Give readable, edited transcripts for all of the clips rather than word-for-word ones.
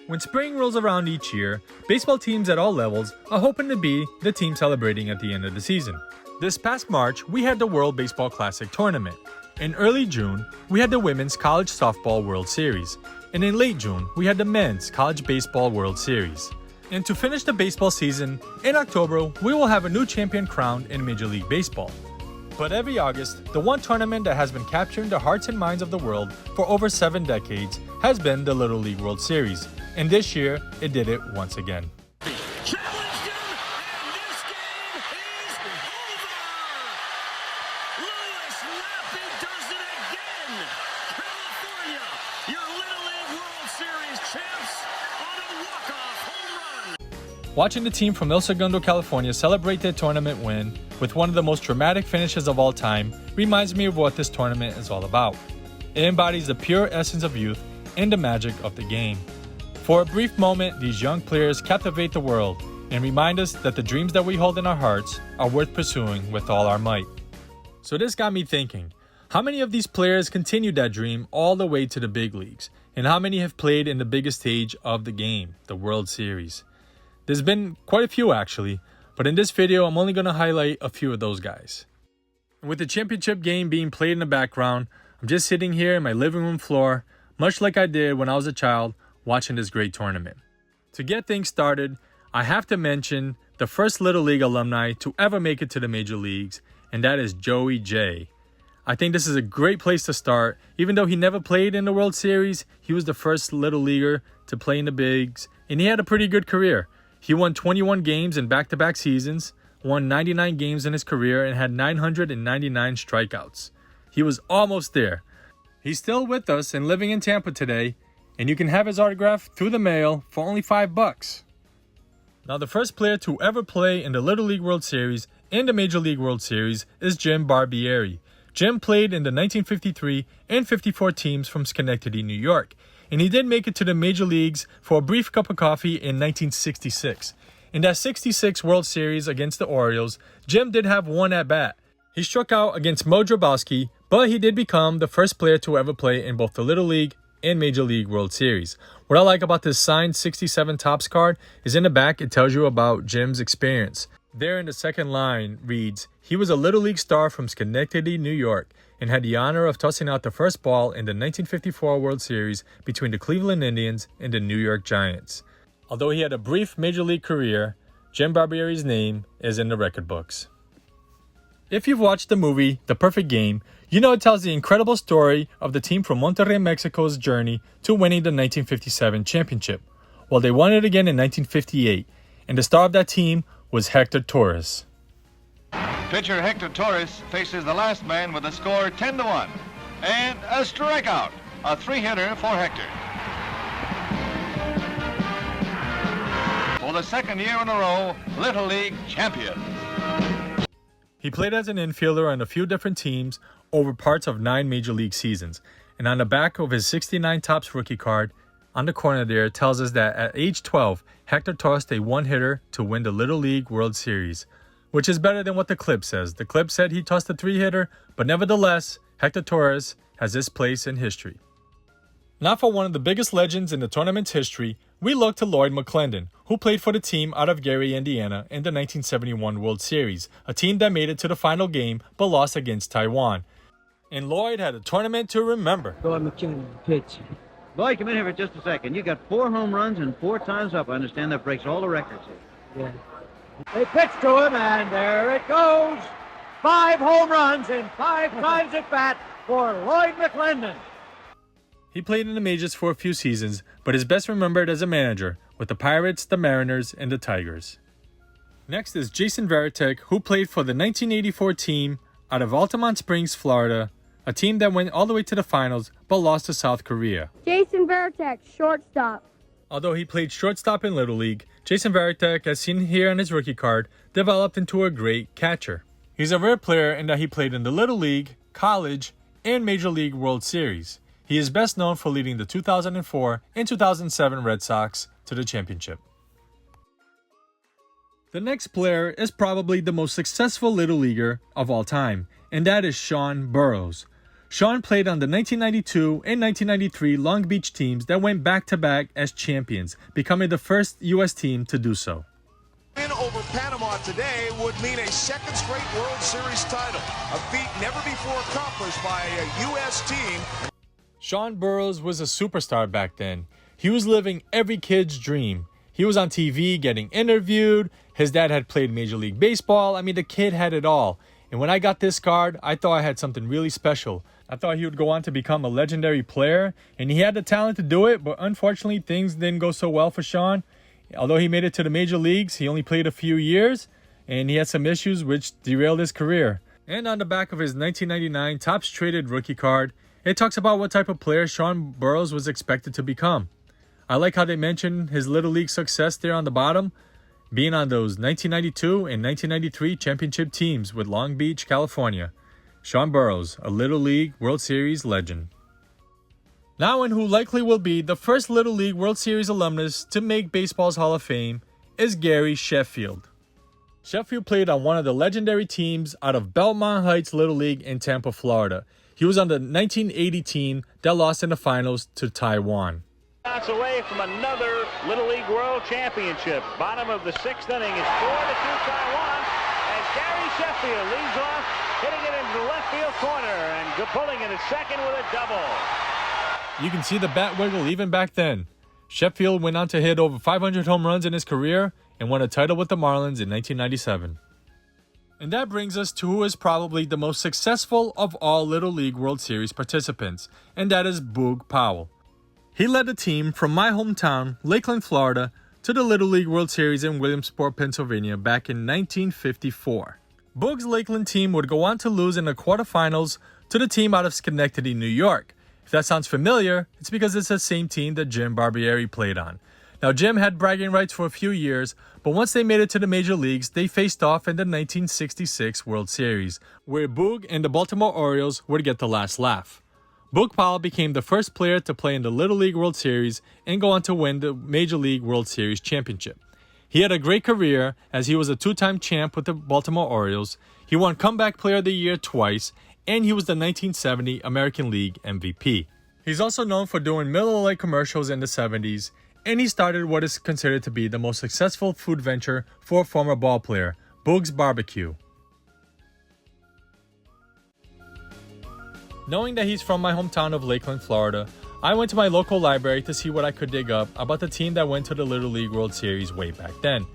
When spring rolls around each year, baseball teams at all levels are hoping to be the team celebrating at the end of the season. This past March, we had the World Baseball Classic tournament. In early June, we had the Women's College Softball World Series. And in late June, we had the Men's College Baseball World Series. And to finish the baseball season, in October, we will have a new champion crowned in Major League Baseball. But every August, the one tournament that has been capturing the hearts and minds of the world for over 7 decades has been the Little League World Series. And this year, it did it once again. Watching the team from El Segundo, California celebrate their tournament win with one of the most dramatic finishes of all time reminds me of what this tournament is all about. It embodies the pure essence of youth and the magic of the game. For a brief moment, these young players captivate the world and remind us that the dreams that we hold in our hearts are worth pursuing with all our might. So this got me thinking, how many of these players continued that dream all the way to the big leagues? And how many have played in the biggest stage of the game, the World Series? There's been quite a few actually, but in this video I'm only going to highlight a few of those guys. And with the championship game being played in the background, I'm just sitting here in my living room floor, much like I did when I was a child, watching this great tournament. To get things started, I have to mention the first Little League alumni to ever make it to the major leagues, and that is Joey J. I think this is a great place to start. Even though he never played in the World Series, he was the first Little Leaguer to play in the bigs, and he had a pretty good career. He won 21 games in back-to-back seasons, won 99 games in his career, and had 999 strikeouts. He was almost there. He's still with us and living in Tampa today, and you can have his autograph through the mail for only $5. Now, the first player to ever play in the Little League World Series and the Major League World Series is Jim Barbieri. Jim played in the 1953 and 54 teams from Schenectady, New York. And he did make it to the major leagues for a brief cup of coffee in 1966. In that 66 World Series against the Orioles, Jim did have one at-bat. He struck out against Mo Drabowsky, but he did become the first player to ever play in both the Little League and Major League World Series. What I like about this signed 67 Topps card is in the back it tells you about Jim's experience. There in the second line reads, he was a Little League star from Schenectady, New York, and had the honor of tossing out the first ball in the 1954 World Series between the Cleveland Indians and the New York Giants. Although he had a brief Major League career, Jim Barbieri's name is in the record books. If you've watched the movie The Perfect Game, you know it tells the incredible story of the team from Monterrey, Mexico's journey to winning the 1957 championship. Well, they won it again in 1958, and the star of that team was Hector Torres. Pitcher Hector Torres faces the last man with a score 10-1. And a strikeout. A 3-hitter for Hector. For the second year in a row, Little League champion. He played as an infielder on a few different teams over parts of 9 Major League seasons. And on the back of his 69 Topps rookie card, on the corner there, tells us that at age 12, Hector tossed a one-hitter to win the Little League World Series, which is better than what the clip says. The clip said he tossed a 3-hitter, but nevertheless, Hector Torres has this place in history. Now for one of the biggest legends in the tournament's history, we look to Lloyd McClendon, who played for the team out of Gary, Indiana in the 1971 World Series, a team that made it to the final game but lost against Taiwan. And Lloyd had a tournament to remember. Lloyd McClendon, pitch. Lloyd, come in here for just a second. You got 4 home runs and 4 times up. I understand that breaks all the records here. Yeah. They pitch to him, and there it goes. 5 home runs and 5 times at bat for Lloyd McClendon. He played in the majors for a few seasons, but is best remembered as a manager with the Pirates, the Mariners, and the Tigers. Next is Jason Varitek, who played for the 1984 team out of Altamont Springs, Florida, a team that went all the way to the finals but lost to South Korea. Jason Varitek, shortstop. Although he played shortstop in Little League, Jason Varitek, as seen here on his rookie card, developed into a great catcher. He's a rare player in that he played in the Little League, College, and Major League World Series. He is best known for leading the 2004 and 2007 Red Sox to the championship. The next player is probably the most successful Little Leaguer of all time, and that is Sean Burroughs. Sean played on the 1992 and 1993 Long Beach teams that went back-to-back as champions, becoming the first U.S. team to do so. Win over Panama today would mean a second straight World Series title, a feat never before accomplished by a U.S. team. Sean Burroughs was a superstar back then. He was living every kid's dream. He was on TV getting interviewed. His dad had played Major League Baseball. I mean, the kid had it all. And when I got this card, I thought I had something really special. I thought he would go on to become a legendary player, and he had the talent to do it, but unfortunately, things didn't go so well for Sean. Although he made it to the major leagues, he only played a few years, and he had some issues which derailed his career. And on the back of his 1999 Topps Traded rookie card, it talks about what type of player Sean Burroughs was expected to become. I like how they mention his Little League success there on the bottom, being on those 1992 and 1993 championship teams with Long Beach, California. Sean Burroughs, a Little League World Series legend. Now, and who likely will be the first Little League World Series alumnus to make baseball's Hall of Fame is Gary Sheffield. Sheffield played on one of the legendary teams out of Belmont Heights Little League in Tampa, Florida. He was on the 1980 team that lost in the finals to Taiwan. Shots away from another Little League World Championship. Bottom of the sixth inning, it's 4-2 Taiwan as Gary Sheffield leads off, hitting it into the left field corner and pulling it at second with a double. You can see the bat wiggle even back then. Sheffield went on to hit over 500 home runs in his career and won a title with the Marlins in 1997. And that brings us to who is probably the most successful of all Little League World Series participants, and that is Boog Powell. He led the team from my hometown, Lakeland, Florida, to the Little League World Series in Williamsport, Pennsylvania back in 1954. Boog's Lakeland team would go on to lose in the quarterfinals to the team out of Schenectady, New York. If that sounds familiar, it's because it's the same team that Jim Barbieri played on. Now, Jim had bragging rights for a few years, but once they made it to the major leagues, they faced off in the 1966 World Series, where Boog and the Baltimore Orioles would get the last laugh. Boog Powell became the first player to play in the Little League World Series and go on to win the Major League World Series championship. He had a great career as he was a two-time champ with the Baltimore Orioles. He won Comeback Player of the Year twice, and he was the 1970 American League MVP. He's also known for doing Miller Lite commercials in the 70s, and he started what is considered to be the most successful food venture for a former ball player, Boog's Barbecue. Knowing that he's from my hometown of Lakeland, Florida, I went to my local library to see what I could dig up about the team that went to the Little League World Series way back then.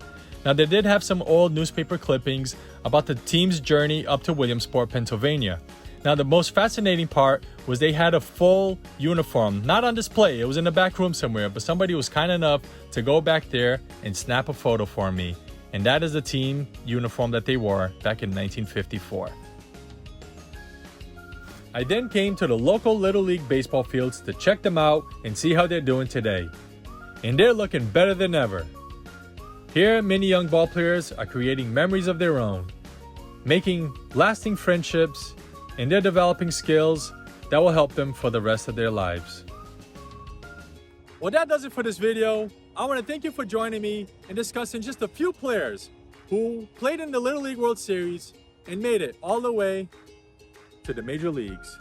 Now, they did have some old newspaper clippings about the team's journey up to Williamsport, Pennsylvania. Now, the most fascinating part was they had a full uniform, not on display. It was in the back room somewhere, but somebody was kind enough to go back there and snap a photo for me. And that is the team uniform that they wore back in 1954. I then came to the local Little League baseball fields to check them out and see how they're doing today. And they're looking better than ever. Here, many young ball players are creating memories of their own, making lasting friendships, and they're developing skills that will help them for the rest of their lives. Well, that does it for this video. I want to thank you for joining me in discussing just a few players who played in the Little League World Series and made it all the way to the major leagues.